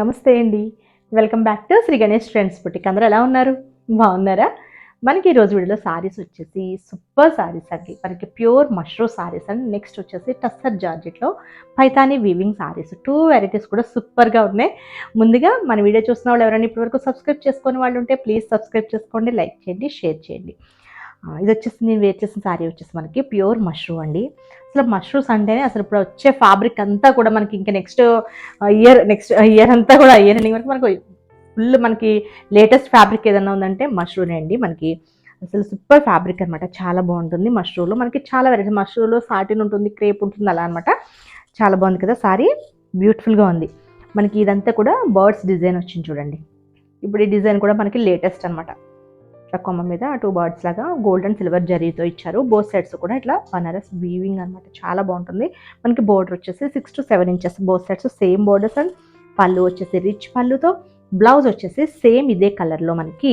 నమస్తే అండి. Welcome back to Shri Ganesh trends boutique. అందరూ ఎలా ఉన్నారు? బాగున్నారా? మనకి ఈరోజు వీడియోలో సారీస్ వచ్చేసి సూపర్ సారీస్ అండి. మనకి pure mushroom saris and next వచ్చేసి టస్సర్ జార్జెట్లో పైతానీ వీవింగ్ సారీస్. 2 వెరైటీస్ కూడా సూపర్గా ఉన్నాయి. ముందుగా మన వీడియో చూస్తున్న వాళ్ళు ఎవరైనా ఇప్పటివరకు సబ్స్క్రైబ్ చేసుకునే వాళ్ళు ఉంటే ప్లీజ్ సబ్స్క్రైబ్ చేసుకోండి, లైక్ చేయండి, షేర్ చేయండి. ఇది వచ్చేసి నేను వేర్ చేసిన సారీ వచ్చేసి మనకి ప్యూర్ మష్రూమ్ అండి. అసలు మష్రూమ్స్ అంటేనే అసలు ఇప్పుడు వచ్చే ఫ్యాబ్రిక్ అంతా కూడా మనకి ఇంకా నెక్స్ట్ ఇయర్ అంతా కూడా ఇయర్ ఎండింగ్ వరకు మనకు ఫుల్ మనకి లేటెస్ట్ ఫ్యాబ్రిక్ ఏదైనా ఉందంటే మష్రూమ్ అండి. మనకి అసలు సూపర్ ఫ్యాబ్రిక్ అనమాట. చాలా బాగుంటుంది. మష్రూమ్లో మనకి చాలా వెరైటీ, మష్రూమ్లో సాటిన్ ఉంటుంది, క్రేప్ ఉంటుంది, అలా అనమాట. చాలా బాగుంది కదా సారీ, బ్యూటిఫుల్గా ఉంది. మనకి ఇదంతా కూడా బర్డ్స్ డిజైన్ వచ్చింది చూడండి. ఇప్పుడు ఈ డిజైన్ కూడా మనకి లేటెస్ట్ అనమాట. ఇట్లా కొమ్మ మీద 2 బర్డ్స్ లాగా గోల్డ్ అండ్ సిల్వర్ జరీతో ఇచ్చారు. బోత్ సైడ్స్ కూడా ఇట్లా బనారస్ వీవింగ్ అనమాట. చాలా బాగుంటుంది. మనకి బోర్డర్ వచ్చేసి 6 to 7 inches both sides same borders. And పళ్ళు వచ్చేసి రిచ్ పళ్ళుతో, బ్లౌజ్ వచ్చేసి సేమ్ ఇదే కలర్లో మనకి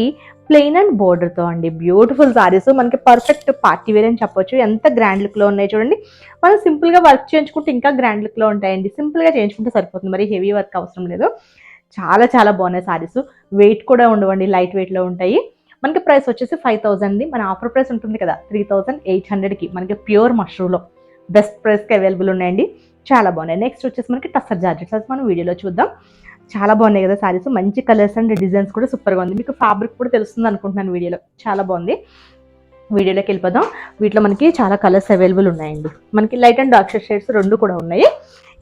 ప్లెయిన్ అండ్ బోర్డర్తో అండి. బ్యూటిఫుల్ సారీస్, మనకి పర్ఫెక్ట్ పార్టీ వేర్ అని చెప్పొచ్చు. ఎంత గ్రాండ్ లుక్లో ఉన్నాయి చూడండి. మనం సింపుల్గా వర్క్ చేయించుకుంటే ఇంకా గ్రాండ్ లుక్లో ఉంటాయండి. సింపుల్గా చేయించుకుంటే సరిపోతుంది, మరి హెవీ వర్క్ అవసరం లేదు. చాలా చాలా బాగున్నాయి సారీస్. వెయిట్ కూడా ఉండవండి, లైట్ వెయిట్లో ఉంటాయి. మనకి ప్రైస్ వచ్చేసి 5,000. మన ఆఫర్ ప్రైస్ ఉంటుంది కదా 3,800కి మనకి ప్యూర్ మష్రూమ్లో బెస్ట్ ప్రైస్కి అవైలబుల్ ఉన్నాయండి. చాలా బాగున్నాయి. నెక్స్ట్ వచ్చేసి మనకి టస్సర్ జార్జెట్స్, అది మనం వీడియోలో చూద్దాం. చాలా బాగున్నాయి కదా సారీస్. మంచి కలర్స్ అండ్ డిజైన్స్ కూడా సూపర్గా ఉంది. మీకు ఫ్యాబ్రిక్ కూడా తెలుస్తుంది అనుకుంటున్నాను వీడియోలో. చాలా బాగుంది. వీడియోలోకి వెళ్ళిపోదాం. వీటిలో మనకి చాలా కలర్స్ అవైలబుల్ ఉన్నాయండి. మనకి లైట్ అండ్ డార్క్ షేడ్స్ రెండు కూడా ఉన్నాయి.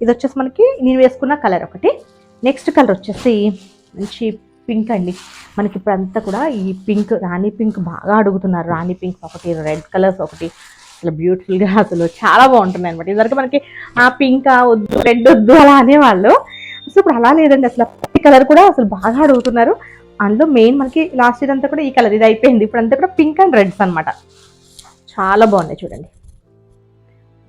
ఇది వచ్చేసి మనకి నేను వేసుకున్న కలర్ ఒకటి. నెక్స్ట్ కలర్ వచ్చేసి మంచి పింక్ అండి. మనకి ఇప్పుడు అంతా కూడా ఈ పింక్, రాణి పింక్ బాగా అడుగుతున్నారు. రాణి పింక్ ఒకటి, రెడ్ కలర్స్ ఒకటి, అసలు బ్యూటిఫుల్గా అసలు చాలా బాగుంటుంది అనమాట. ఇదివరకు మనకి ఆ పింక్ వద్దు, రెడ్ వద్దు అలా అనేవాళ్ళు. అసలు ఇప్పుడు అలా లేదండి. అసలు ఈ కలర్ కూడా అసలు బాగా అడుగుతున్నారు. అందులో మెయిన్ మనకి లాస్ట్ ఇయర్ అంతా కూడా ఈ కలర్ ఇది అయిపోయింది. ఇప్పుడు అంతా కూడా పింక్ అండ్ రెడ్స్ అనమాట. చాలా బాగున్నాయి చూడండి.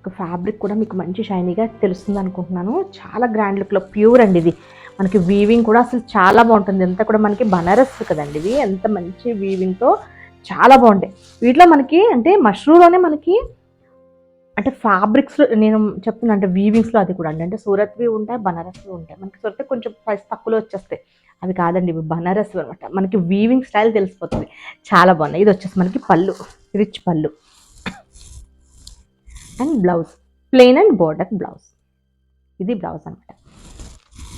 ఒక ఫ్యాబ్రిక్ కూడా మీకు మంచి షైనీగా తెలుస్తుంది అనుకుంటున్నాను. చాలా గ్రాండ్ లుక్లో ప్యూర్ అండి. ఇది మనకి వీవింగ్ కూడా అసలు చాలా బాగుంటుంది. అంతా కూడా మనకి బనారస్ కదండి. ఇవి ఎంత మంచి వీవింగ్తో చాలా బాగుంటాయి. వీటిలో మనకి అంటే మష్రూమ్లోనే మనకి అంటే ఫ్యాబ్రిక్స్లో నేను చెప్తున్నా, అంటే వీవింగ్స్లో అది కూడా అండి. అంటే సూరత్వి ఉంటాయి, బనారస్వి ఉంటాయి. మనకి సూరత్ కొంచెం ప్రైస్ తక్కువలో వచ్చేస్తాయి. అవి కాదండి, ఇవి బనారస్ అనమాట. మనకి వీవింగ్ స్టైల్ తెలిసిపోతుంది. చాలా బాగున్నాయి. ఇది వచ్చేసి మనకి పళ్ళు, రిచ్ పళ్ళు and blouse plain and border blouse. ఇది బ్లౌజ్ అనమాట.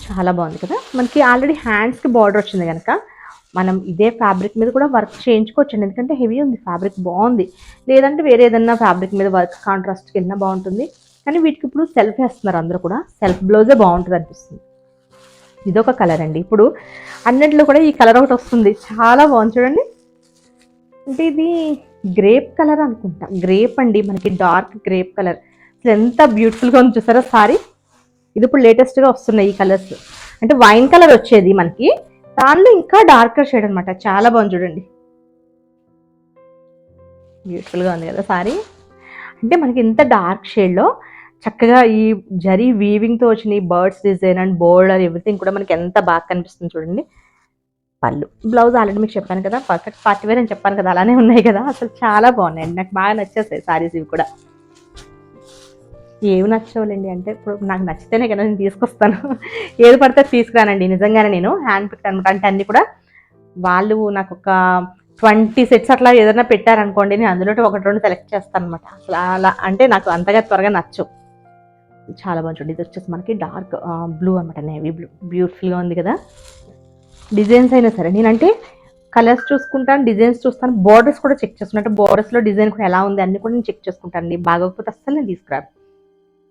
చాలా బాగుంది కదా. మనకి ఆల్రెడీ హ్యాండ్స్కి బార్డర్ వచ్చింది కనుక మనం ఇదే ఫ్యాబ్రిక్ మీద కూడా వర్క్ చేయించుకోవచ్చండి. ఎందుకంటే హెవీ ఉంది ఫ్యాబ్రిక్, బాగుంది. లేదంటే వేరే ఏదన్నా ఫ్యాబ్రిక్ మీద వర్క్ కాంట్రాస్ట్కి వెళ్ళినా బాగుంటుంది. కానీ వీటికి ఇప్పుడు సెల్ఫ్ వేస్తున్నారు అందరూ కూడా. సెల్ఫ్ బ్లౌజే బాగుంటుంది అనిపిస్తుంది. ఇదొక కలర్ అండి. ఇప్పుడు అన్నింటిలో కూడా ఈ కలర్ ఒకటి వస్తుంది. చాలా బాగుంది చూడండి. అంటే ఇది గ్రేప్ కలర్ అనుకుంటా. గ్రేప్ అండి, మనకి డార్క్ గ్రేప్ కలర్. అసలు ఎంత బ్యూటిఫుల్గా ఉంది చూసారా సారీ. ఇది ఇప్పుడు లేటెస్ట్గా వస్తున్నాయి ఈ కలర్స్. అంటే వైన్ కలర్ వచ్చేది మనకి, దానిలో ఇంకా డార్కర్ షేడ్ అనమాట. చాలా బాగుంది చూడండి. బ్యూటిఫుల్గా ఉంది కదా సారీ. అంటే మనకి ఇంత డార్క్ షేడ్లో చక్కగా ఈ జరీ వీవింగ్తో వచ్చిన ఈ birds design and border everything కూడా మనకి ఎంత బాగా కనిపిస్తుంది చూడండి. పళ్ళు, బ్లౌజ్ ఆల్రెడీ మీకు చెప్పాను కదా పర్ఫెక్ట్ పార్టీ వేర్ అని చెప్పాను కదా, అలానే ఉన్నాయి కదా. అసలు చాలా బాగున్నాయండి. నాకు బాగా నచ్చేస్తాయి సారీస్ ఇవి కూడా. ఏమి నచ్చవులేండి, అంటే ఇప్పుడు నాకు నచ్చితేనే కదా నేను తీసుకొస్తాను. ఏది పడితే తీసుకురానండి నిజంగానే. నేను హ్యాండ్ పిక్ అనమాట. అంటే అన్నీ కూడా వాళ్ళు నాకు ఒక 20 సెట్స్ అట్లా ఏదైనా పెట్టారనుకోండి, నేను అందులో 1-2 సెలెక్ట్ చేస్తాను అనమాట. అసలు అలా అంటే నాకు అంతగా త్వరగా నచ్చవు. చాలా బాగుంది. ఇది వచ్చేసి మనకి డార్క్ బ్లూ అనమాట, నేవీ బ్లూ. బ్యూటిఫుల్గా ఉంది కదా. డిజైన్స్ అయినా సరే నేనంటే కలర్స్ చూసుకుంటాను, డిజైన్స్ చూస్తాను, బోర్డర్స్ కూడా చెక్ చేసుకుంటాను. అంటే బోర్డర్స్లో డిజైన్ కూడా ఎలా ఉంది అన్ని కూడా నేను చెక్ చేసుకుంటాను. బాగోకపోతే అస్సలు నేను తీసుకురాను.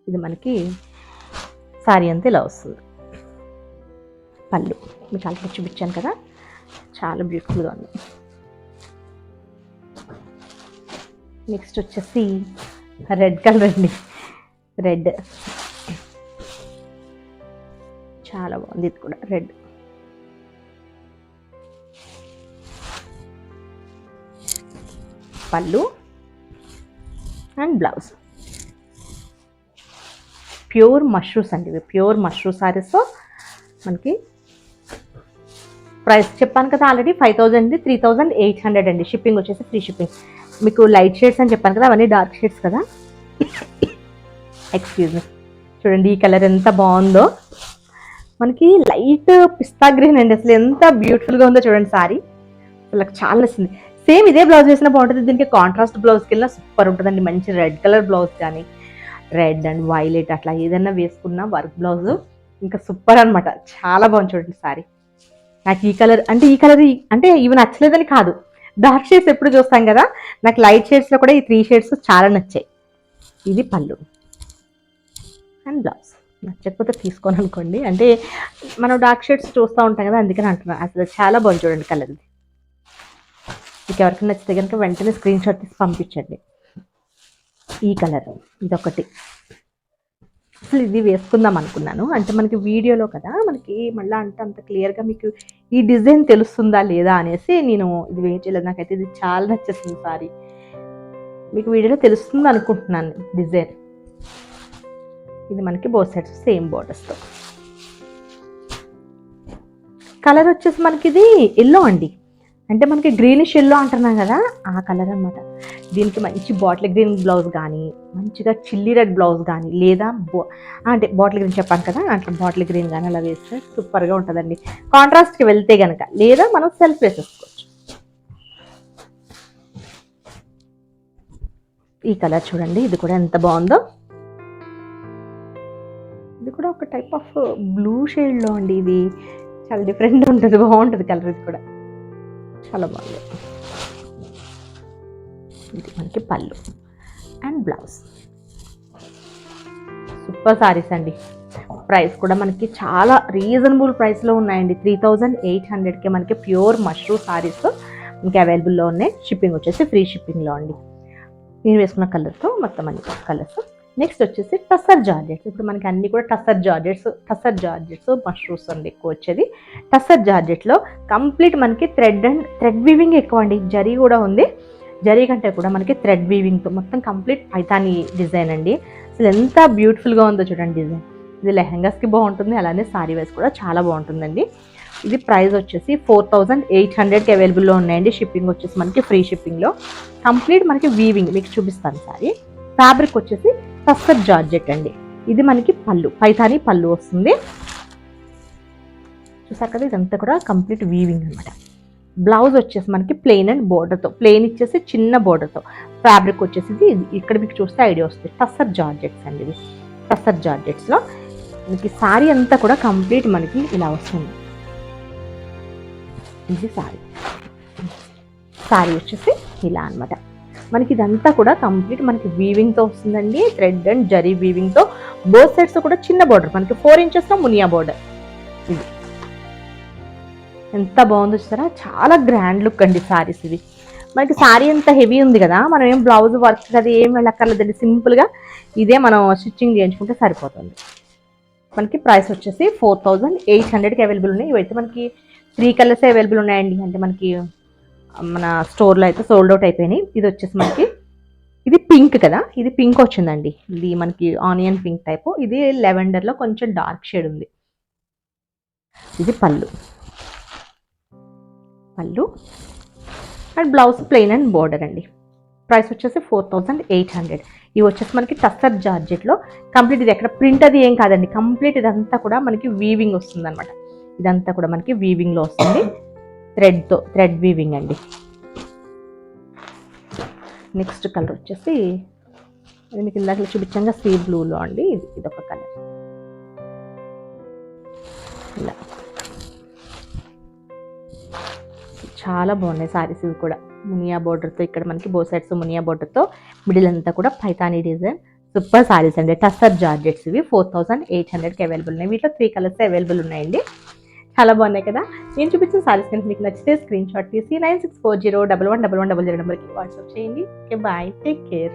ఇది మనకి సారీ అంతా ఇలా వస్తుంది. పళ్ళు మీకు చాలా చూపించాను కదా, చాలా బ్యూటిఫుల్గా ఉంది. నెక్స్ట్ వచ్చేసి రెడ్ కలర్ అండి. రెడ్ చాలా బాగుంది. ఇది కూడా రెడ్. పళ్ళు అండ్ బ్లౌజ్. ప్యూర్ మష్రూమ్స్ అండి ఇవి. Pure mushroom saris. మనకి ప్రైస్ చెప్పాను కదా ఆల్రెడీ 5,000, 3,800 అండి. షిప్పింగ్ వచ్చేసి ఫ్రీ షిప్పింగ్. మీకు లైట్ షేడ్స్ అని చెప్పాను కదా, అవన్నీ డార్క్ షేడ్స్ కదా. Excuse me. చూడండి ఈ కలర్ ఎంత బాగుందో. మనకి లైట్ పిస్తా గ్రీన్ అండి, అసలు ఎంత బ్యూటిఫుల్గా ఉందో చూడండి సారీ. నాకు చాలా నచ్చింది. సేమ్ ఇదే బ్లౌజ్ వేసినా బాగుంటుంది, దీనికి కాంట్రాస్ట్ బ్లౌజ్కి వెళ్ళినా సూపర్ ఉంటుందండి. మంచి రెడ్ కలర్ బ్లౌజ్ కానీ, రెడ్ అండ్ వైలెట్ అట్లా ఏదైనా వేసుకున్న వర్క్ బ్లౌజ్ ఇంకా సూపర్ అనమాట. చాలా బాగుంది చూడండి సారీ. నాకు ఈ కలర్ అంటే ఇవి నచ్చలేదని కాదు, డార్క్ షేడ్స్ ఎప్పుడు చూస్తాం కదా, నాకు లైట్ షేడ్స్లో కూడా ఈ 3 షేడ్స్ చాలా నచ్చాయి. ఇది పళ్ళు అండ్ బ్లౌజ్. నచ్చకపోతే తీసుకోను అనుకోండి, అంటే మనం డార్క్ షేడ్స్ చూస్తూ ఉంటాం కదా, అందుకని అంటున్నాను. అసలు చాలా బాగుంది చూడండి కలర్. ఇది మీకు ఎవరికైనా నచ్చితే కనుక వెంటనే స్క్రీన్ షాట్ తీసి పంపించండి. ఈ కలర్ ఇదొకటి, అసలు ఇది వేసుకుందాం అనుకున్నాను, అంటే మనకి వీడియోలో కదా మనకి మళ్ళీ అంటే అంత క్లియర్గా మీకు ఈ డిజైన్ తెలుస్తుందా లేదా అనేసి నేను ఇది వేయలేదు. నాకైతే ఇది చాలా నచ్చేసింది సారీ. మీకు వీడియోలో తెలుస్తుంది అనుకుంటున్నాను డిజైన్. ఇది మనకి బోత్ సైడ్స్ సేమ్ బోర్డర్స్తో. కలర్ వచ్చేసి మనకి ఇది ఎల్లో అండి, అంటే మనకి గ్రీనిష్ ఎల్లో అంటున్నాం కదా, ఆ కలర్ అనమాట. దీనికి మంచి బాటిల్ గ్రీన్ బ్లౌజ్ కానీ, మంచిగా చిల్లీ రెడ్ బ్లౌజ్ కానీ, లేదా అంటే బాటిల్ గ్రీన్ చెప్పాను కదా, అట్లా బాటిల్ గ్రీన్ కానీ అలా వేస్తే సూపర్గా ఉంటుందండి. కాంట్రాస్ట్కి వెళ్తే కనుక, లేదా మనం సెల్ఫ్ వేసేసుకోవచ్చు. ఈ కలర్ చూడండి, ఇది కూడా ఎంత బాగుందో. ఇది కూడా ఒక టైప్ ఆఫ్ బ్లూ షేడ్లో అండి, ఇది చాలా డిఫరెంట్ ఉంటుంది, బాగుంటుంది కలర్. ఇది కూడా చాలా బాగుంది. ఇది మనకి పళ్ళు అండ్ బ్లౌజ్. సూపర్ సారీస్ అండి. ప్రైస్ కూడా మనకి చాలా రీజనబుల్ ప్రైస్లో ఉన్నాయండి. 3800కి మనకి ప్యూర్ మష్రూమ్ సారీస్ మనకి అవైలబుల్లో ఉన్నాయి. షిప్పింగ్ వచ్చేసి ఫ్రీ షిప్పింగ్లో అండి. నేను వేసుకున్న కలర్తో మొత్తం అన్ని కలర్స్. నెక్స్ట్ వచ్చేసి టస్సర్ జార్జెట్స్. ఇప్పుడు మనకి అన్ని కూడా టస్సర్ జార్జెట్స్ మష్రూమ్స్ అండి ఎక్కువ వచ్చేది. టస్సర్ జార్జెట్లో కంప్లీట్ మనకి థ్రెడ్ వీవింగ్ ఎక్కువ అండి. జరీ కూడా ఉంది, జరీ కంటే కూడా మనకి థ్రెడ్ వీవింగ్తో మొత్తం కంప్లీట్ పైతాని డిజైన్ అండి. అసలు ఎంత బ్యూటిఫుల్గా ఉందో చూడండి డిజైన్. ఇది లెహెంగాస్కి బాగుంటుంది, అలానే సారీ వైస్ కూడా చాలా బాగుంటుందండి. ఇది ప్రైస్ వచ్చేసి 4800కి అవైలబుల్లో ఉన్నాయండి. షిప్పింగ్ వచ్చేసి మనకి ఫ్రీ షిప్పింగ్లో. కంప్లీట్ మనకి వీవింగ్ మీకు చూపిస్తాను సారీ. ఫ్యాబ్రిక్ వచ్చేసి టస్సర్ జార్జెట్ అండి. ఇది మనకి పళ్ళు, పైతాని పళ్ళు వస్తుంది. చూసారు కదా, ఇదంతా కూడా కంప్లీట్ వీవింగ్ అనమాట. బ్లౌజ్ వచ్చేసి మనకి ప్లెయిన్ అండ్ బోర్డర్తో, ప్లెయిన్ ఇచ్చేసి చిన్న బోర్డర్తో. ఫ్యాబ్రిక్ వచ్చేసి ఇది ఇక్కడ మీకు చూస్తే ఐడియా వస్తుంది. టస్సర్ జార్జెట్స్ అండి. ఇది టస్సర్ జార్జెట్స్లో మనకి సారీ అంతా కూడా కంప్లీట్ మనకి ఇలా వస్తుంది. ఇది సారీ వచ్చేసి ఇలా అనమాట. మనకి ఇదంతా కూడా కంప్లీట్ మనకి వీవింగ్తో వస్తుందండి. థ్రెడ్ అండ్ జరీ వీవింగ్తో. బోత్ సైడ్స్ కూడా చిన్న బోర్డర్, మనకి 4 ఇంచెస్తో మునియా బోర్డర్. ఇది ఎంత బాగుందో చూసారా, చాలా గ్రాండ్ లుక్ అండి సారీస్. ఇది మనకి సారీ అంత హెవీ ఉంది కదా, మనం ఏం బ్లౌజ్ వర్క్ అది ఏం వెళ్ళక్కర్లేదండి. సింపుల్గా ఇదే మనం స్టిచ్చింగ్ చేయించుకుంటే సరిపోతుంది. మనకి ప్రైస్ వచ్చేసి 4800కి అవైలబుల్ ఉన్నాయి. ఇవైతే మనకి 3 కలర్స్ అవైలబుల్ ఉన్నాయండి. అంటే మనకి మన స్టోర్లో అయితే సోల్డ్ అవుట్ అయిపోయినాయి. ఇది వచ్చేసి మనకి ఇది పింక్ కదా, ఇది పింక్ వచ్చిందండి. ఇది మనకి ఆనియన్ పింక్ టైపు. ఇది లెవెండర్లో కొంచెం డార్క్ షేడ్ ఉంది. ఇది పళ్ళు and blouse plain and border అండి. ప్రైస్ వచ్చేసి 4800. ఇవి వచ్చేసి మనకి టస్సర్ జార్జెట్లో కంప్లీట్. ఇది ఎక్కడ ప్రింట్ అది ఏం కాదండి, కంప్లీట్ ఇదంతా కూడా మనకి వీవింగ్ వస్తుంది అనమాట. ఇదంతా కూడా మనకి వీవింగ్లో వస్తుంది, థ్రెడ్ వీవింగ్ అండి. నెక్స్ట్ కలర్ వచ్చేసి అది మీకు ఇందాక చూపించంగా సీ బ్లూలో అండి. ఇదొక కలర్. ఇలా చాలా బాగున్నాయి సారీస్. ఇవి కూడా మునియా బోర్డర్తో, ఇక్కడ మనకి బోత్ సైడ్స్ మునియా బోర్డర్తో, మిడిల్ అంతా కూడా పైతానీ డిజైన్. సూపర్ సారీస్ అండి. టస్సర్ జార్జెట్స్ ఇవి 4800కి అవైలబుల్ ఉన్నాయి. వీటిలో 3 కలర్స్ అవైలబుల్ ఉన్నాయండి. చాలా బాగున్నాయి కదా. నేను చూపించిన సారీస్ కనుక మీకు నచ్చితే స్క్రీన్ షాట్ తీసి 9640111100 నెంబర్కి వాట్సాప్ చేయండి. Okay, bye, take care.